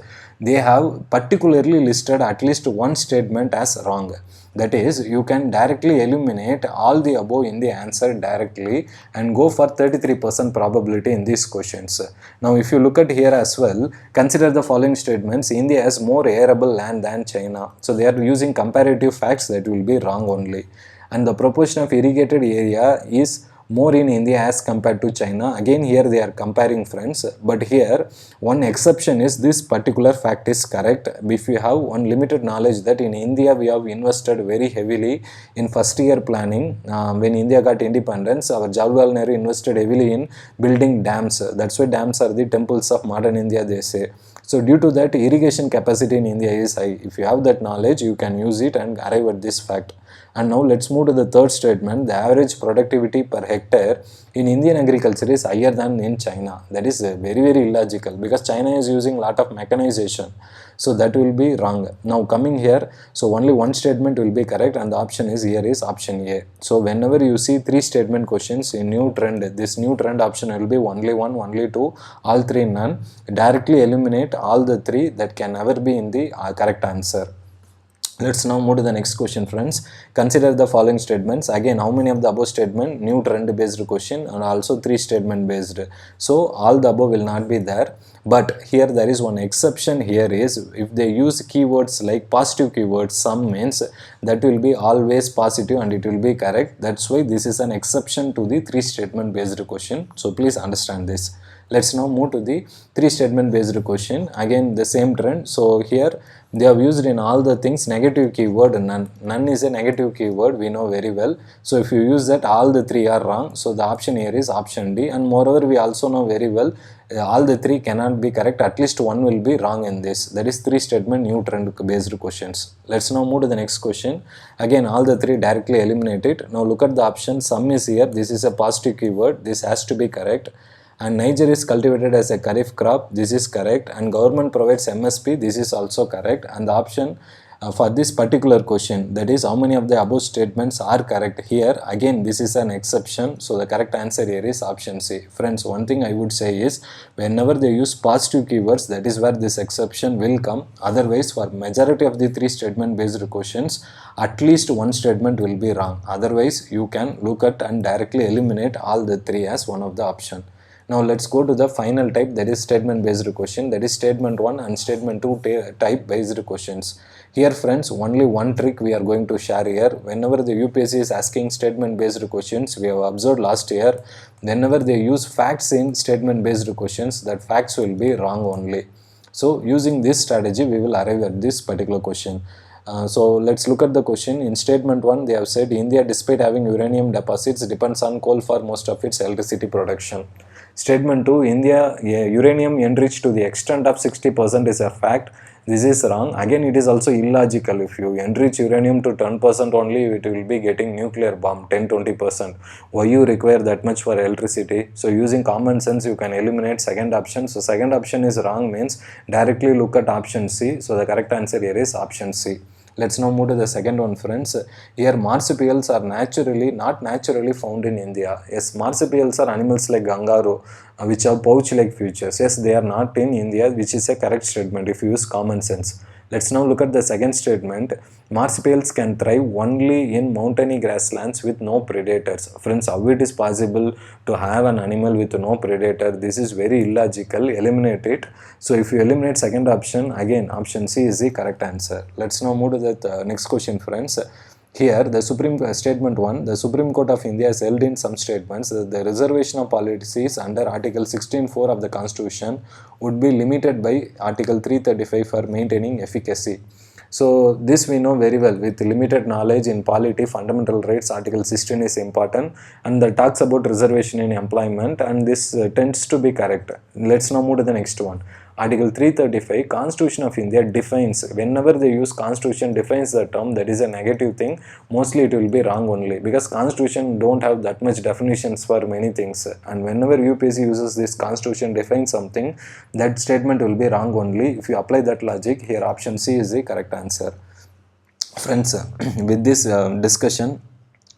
they have particularly listed at least one statement as wrong. That is, you can directly eliminate all the above in the answer directly and go for 33% probability in these questions. Now, if you look at here as well, consider the following statements. India has more arable land than China. So, they are using comparative facts, that will be wrong only. And the proportion of irrigated area is more in India as compared to China. Again, here they are comparing, friends, but here one exception is this particular fact is correct. If you have one limited knowledge that in India we have invested very heavily in first year planning. When India got independence, our Jawaharlal Nehru invested heavily in building dams. That's why dams are the temples of modern India, they say. So due to that, irrigation capacity in India is high. If you have that knowledge, you can use it and arrive at this fact. And now let's move to the third statement. The average productivity per hectare in Indian agriculture is higher than in China. That is very, very illogical, because China is using a lot of mechanization. So that will be wrong. Now coming here, so only one statement will be correct, and the option is here is option A. So whenever you see three statement questions in new trend, this new trend option will be only one, only two, all three, none. Directly eliminate all the three that can never be in the correct answer. Let's now move to the next question, friends. Consider the following statements. Again, how many of the above statement new trend based question and also three statement based. So all the above will not be there. But here there is one exception. Here is if they use keywords like positive keywords, some means that will be always positive and it will be correct. That's why this is an exception to the three statement based question. So please understand this. Let's now move to the three statement based question. Again, the same trend. So here they have used in all the things negative keyword none. None is a negative keyword, we know very well. So if you use that, all the three are wrong. So the option here is option D. And moreover, we also know very well all the three cannot be correct. At least one will be wrong in this. That is three statement new trend based questions. Let's now move to the next question. Again, all the three directly eliminate it. Now look at the option. Some is here. This is a positive keyword. This has to be correct. And Niger is cultivated as a kharif crop. This is correct. And government provides MSP. This is also correct. And the option for this particular question, that is how many of the above statements are correct. Here again, this is an exception. So the correct answer here is option C. Friends, one thing I would say is whenever they use positive keywords, that is where this exception will come. Otherwise, for majority of the three statement based questions, at least one statement will be wrong. Otherwise, you can look at and directly eliminate all the three as one of the option. Now let's go to the final type, that is statement based question. That is statement 1 and statement 2 type based questions. Here friends, only one trick we are going to share here. Whenever the UPSC is asking statement based questions, we have observed last year, whenever they use facts in statement based questions, that facts will be wrong only. So using this strategy, we will arrive at this particular question. So let's look at the question. In statement 1, they have said India, despite having uranium deposits, depends on coal for most of its electricity production. Statement 2, India uranium enriched to the extent of 60% is a fact. This is wrong. Again, it is also illogical. If you enrich uranium to 10% only, it will be getting nuclear bomb 10-20%. Why you require that much for electricity? So using common sense, you can eliminate second option. So second option is wrong, means directly look at option C. So the correct answer here is option C. Let's now move to the second one, friends. Here marsupials are not naturally found in India. Yes, marsupials are animals like kangaroo, which have pouch-like features. Yes, they are not in India, which is a correct statement if you use common sense. Let's now look at the second statement. Marsupials can thrive only in mountainy grasslands with no predators. Friends, how it is possible to have an animal with no predator? This is very illogical. Eliminate it. So if you eliminate second option, again option C is the correct answer. Let's now move to the next question, friends. Here, the Statement 1, the Supreme Court of India has held in some statements that the reservation of policies under Article 16(4) of the Constitution would be limited by Article 335 for maintaining efficacy. So this we know very well. With limited knowledge in polity, fundamental rights, Article 16 is important, and that talks about reservation in employment, and this tends to be correct. Let's now move to the next one. Article 335, Constitution of India defines, whenever they use Constitution defines the term, that is a negative thing. Mostly it will be wrong only, because Constitution don't have that much definitions for many things, and whenever UPSC uses this Constitution defines something, that statement will be wrong only. If you apply that logic, here option C is the correct answer. Friends, with this discussion,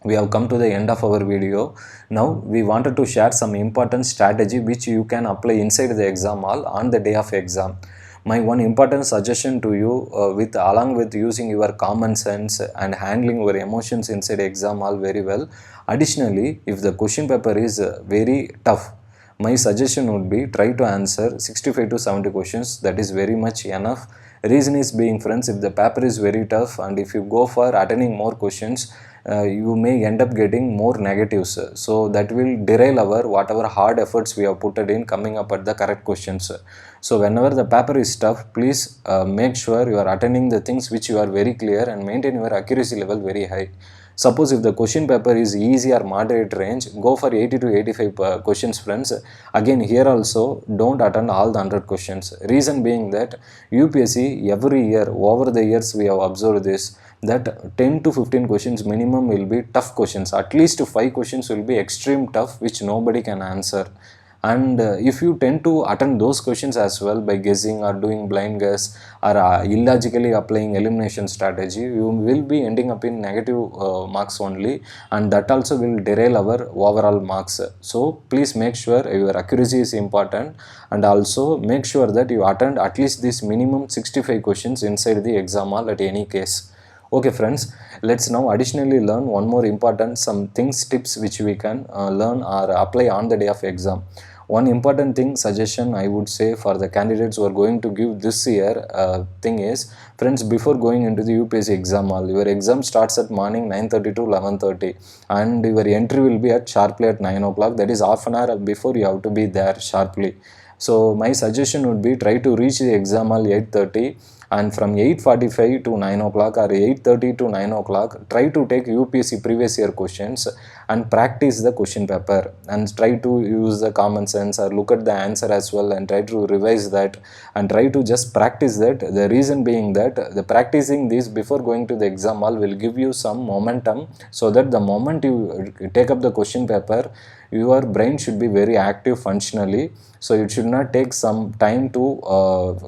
we have come to the end of our video. Now we wanted to share some important strategy which you can apply inside the exam hall on the day of exam. My one important suggestion to you, along with using your common sense and handling your emotions inside exam hall very well. Additionally, if the question paper is very tough, my suggestion would be try to answer 65 to 70 questions. That is very much enough. Reason is being, friends, if the paper is very tough and if you go for attending more questions, you may end up getting more negatives. So that will derail our whatever hard efforts we have put in coming up at the correct questions. So whenever the paper is tough, please make sure you are attending the things which you are very clear and maintain your accuracy level very high. Suppose if the question paper is easy or moderate range, go for 80 to 85 questions, friends. Again, here also don't attend all the 100 questions. Reason being that UPSC every year, over the years we have observed this, that 10 to 15 questions minimum will be tough questions. At least 5 questions will be extreme tough which nobody can answer. And if you tend to attend those questions as well by guessing or doing blind guess or illogically applying elimination strategy, you will be ending up in negative marks only, and that also will derail our overall marks. So please make sure your accuracy is important, and also make sure that you attend at least this minimum 65 questions inside the exam hall at any case. Okay friends, let's now additionally learn one more important tips which we can learn or apply on the day of exam. One important suggestion I would say for the candidates who are going to give this year thing is, friends, before going into the UPSC exam hall, your exam starts at morning 9:30 to 11:30 and your entry will be at sharply at 9 o'clock. That is half an hour before you have to be there sharply. So my suggestion would be try to reach the exam hall 8:30, and from 8:45 to 9 o'clock or 8:30 to 9 o'clock, try to take UPSC previous year questions and practice the question paper, and try to use the common sense or look at the answer as well and try to revise that and try to just practice that. The reason being that the practicing this before going to the exam hall will give you some momentum, so that the moment you take up the question paper, your brain should be very active functionally. So it should not take some time to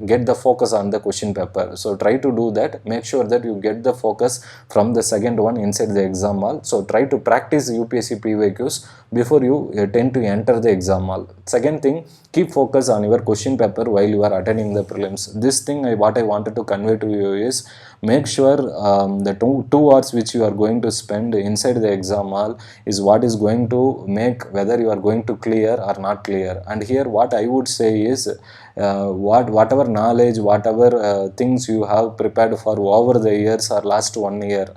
get the focus on the question paper. So try to do that. Make sure that you get the focus from the second one inside the exam hall. So try to practice UPSC PYQs before you tend to enter the exam hall. Second thing, keep focus on your question paper while you are attending the prelims. This thing what I wanted to convey to you is, make sure the two hours which you are going to spend inside the exam hall is what is going to make whether you are going to clear or not clear. And here what I would say is, whatever knowledge, whatever things you have prepared for over the years or last 1 year,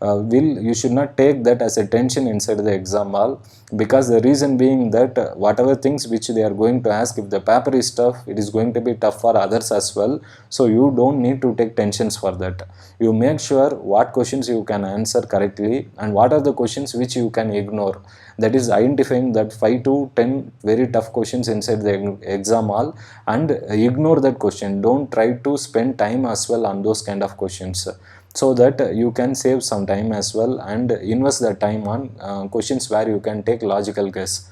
you should not take that as a tension inside the exam hall, because the reason being that whatever things which they are going to ask, if the paper is tough, it is going to be tough for others as well. So you don't need to take tensions for that. You make sure what questions you can answer correctly and what are the questions which you can ignore. That is identifying that 5 to 10 very tough questions inside the exam hall and ignore that question. Don't try to spend time as well on those kind of questions, so that you can save some time as well and invest that time on questions where you can take logical guess.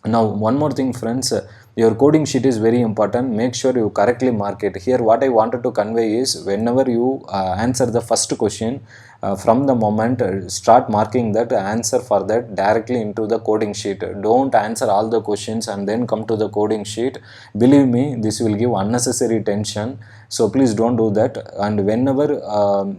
Now one more thing friends, your coding sheet is very important. Make sure you correctly mark it. Here what I wanted to convey is, whenever you answer the first question, from the moment start marking that answer for that directly into the coding sheet. Don't answer all the questions and then come to the coding sheet. Believe me, this will give unnecessary tension. So please don't do that. And whenever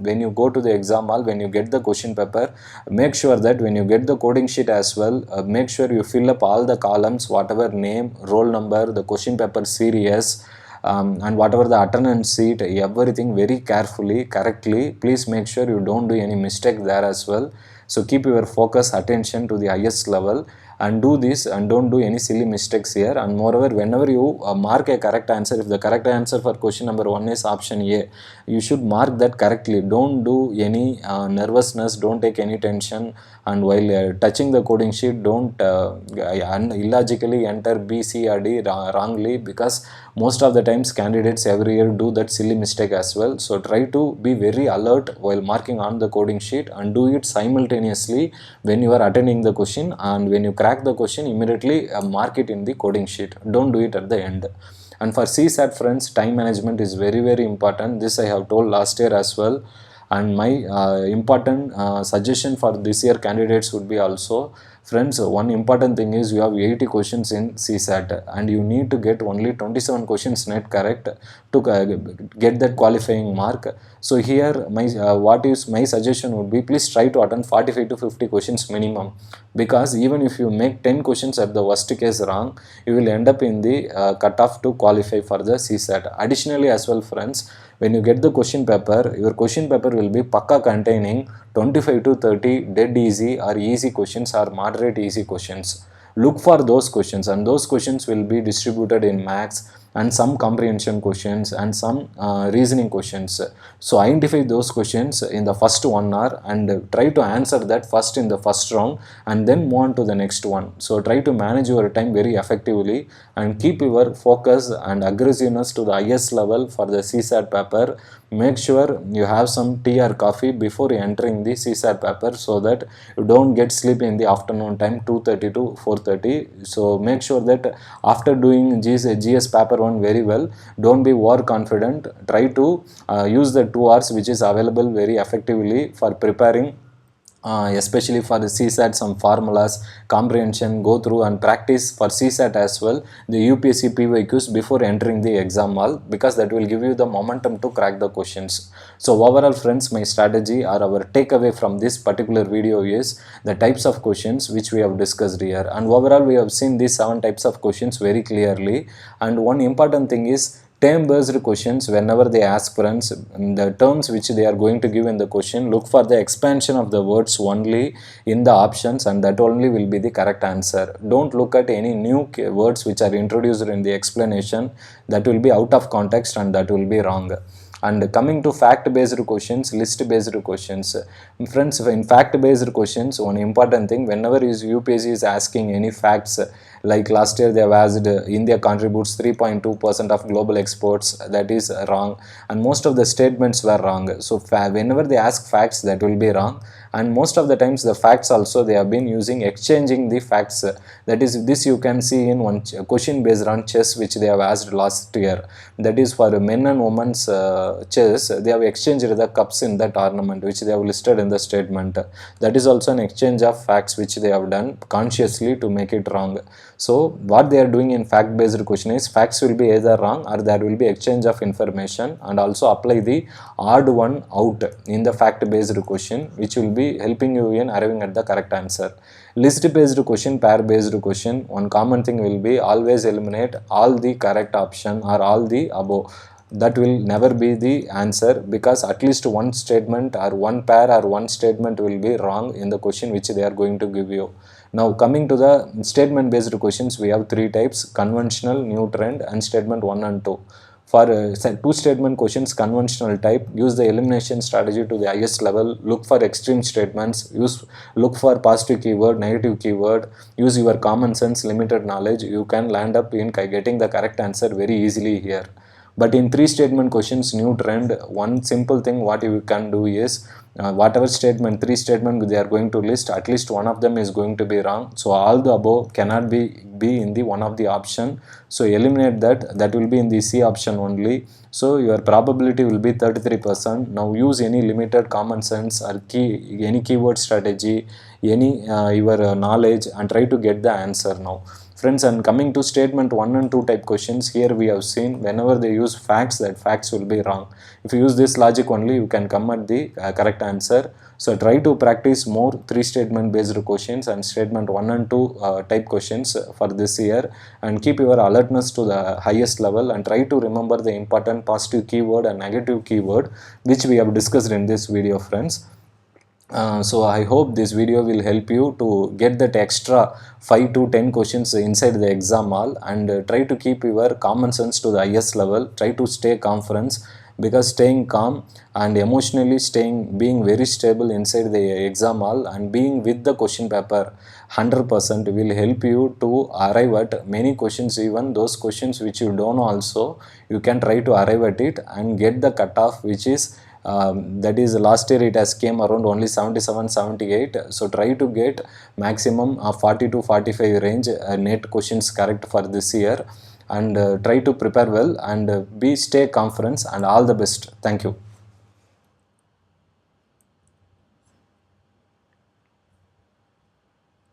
when you go to the exam hall, when you get the question paper, make sure that when you get the coding sheet as well, make sure you fill up all the columns, whatever name, roll number, the question paper series, and whatever the attendance sheet, everything very carefully, correctly. Please make sure you don't do any mistake there as well. So keep your focus, attention to the highest level and do this, and don't do any silly mistakes here. And moreover, whenever you mark a correct answer, if the correct answer for question number 1 is option A, you should mark that correctly. Don't do any nervousness, don't take any tension, and while touching the coding sheet, don't illogically enter B, C or D wrongly, because most of the times candidates every year do that silly mistake as well. So try to be very alert while marking on the coding sheet, and do it simultaneously when you are attending the question, and when you crack the question, immediately mark it in the coding sheet. Don't do it at the end. And for CSAT friends, time management is very important. This I have told last year as well. And my important suggestion for this year candidates would be also, friends, one important thing is, you have 80 questions in CSAT and you need to get only 27 questions net correct to get that qualifying mark. So here my what is my suggestion would be, please try to attend 45 to 50 questions minimum, because even if you make 10 questions at the worst case wrong, you will end up in the cutoff to qualify for the CSAT. Additionally as well friends, when you get the question paper, your question paper will be pakka containing 25 to 30 dead easy or easy questions or moderate easy questions. Look for those questions, and those questions will be distributed in maths and some comprehension questions and some reasoning questions. So identify those questions in the first 1 hour and try to answer that first in the first round, and then move on to the next one. So try to manage your time very effectively and keep your focus and aggressiveness to the highest level for the CSAT paper. Make sure you have some tea or coffee before entering the CSAT paper, so that you don't get sleepy in the afternoon time 2:30 to 4:30. So make sure that after doing GS paper 1 very well, don't be overconfident. Try to use the 2 hours which is available very effectively for preparing, especially for the CSAT, some formulas, comprehension, go through and practice for CSAT as well, the UPSC PYQs before entering the exam hall, because that will give you the momentum to crack the questions. So overall friends, my strategy or our takeaway from this particular video is the types of questions which we have discussed here, and overall we have seen these 7 types of questions very clearly. And one important thing is, term based questions, whenever they ask friends, the terms which they are going to give in the question, look for the expansion of the words only in the options, and that only will be the correct answer. Don't look at any new words which are introduced in the explanation. That will be out of context and that will be wrong. And coming to fact based questions, list based questions, friends, in fact based questions, one important thing, whenever UPSC is asking any facts, Like last year they have asked India contributes 3.2% of global exports, that is wrong, and most of the statements were wrong. So whenever they ask facts, that will be wrong, and most of the times the facts also they have been using exchanging the facts. That is, this you can see in one question based on chess which they have asked last year. That is for men and women's chess, they have exchanged the cups in that tournament which they have listed in the statement. That is also an exchange of facts which they have done consciously to make it wrong. So what they are doing in fact based question is, facts will be either wrong or there will be exchange of information, and also apply the odd one out in the fact based question, which will be helping you in arriving at the correct answer. List based question, pair based question, one common thing will be always eliminate all the correct option or all the above. That will never be the answer, because at least one statement or one pair or one statement will be wrong in the question which they are going to give you. Now coming to the statement based questions, we have three types: conventional, new trend, and statement 1 and 2. For two statement questions, conventional type, use the elimination strategy to the highest level, look for extreme statements, look for positive keyword, negative keyword, use your common sense, limited knowledge. You can land up in getting the correct answer very easily here. But in three statement questions, new trend, one simple thing what you can do is, whatever statement, three statement they are going to list, at least one of them is going to be wrong. So all the above cannot be in the one of the option. So eliminate that. That will be in the C option only. So your probability will be 33%. Now use any limited common sense or any keyword strategy, any your knowledge, and try to get the answer now. Friends, and coming to statement 1 and 2 type questions, here we have seen whenever they use facts, that facts will be wrong. If you use this logic only, you can come at the correct answer. So try to practice more 3 statement based questions and statement 1 and 2 type questions for this year, and keep your alertness to the highest level, and try to remember the important positive keyword and negative keyword which we have discussed in this video, friends. So I hope this video will help you to get that extra 5 to 10 questions inside the exam hall, and try to keep your common sense to the highest level. Try to stay calm, friends, because staying calm and emotionally being very stable inside the exam hall and being with the question paper 100% will help you to arrive at many questions. Even those questions which you don't know also, you can try to arrive at it and get the cutoff which is that is last year it has came around only 77-78. So try to get maximum 40 to 45 range net questions correct for this year, and try to prepare well, and stay calm, friends, and all the best. Thank you.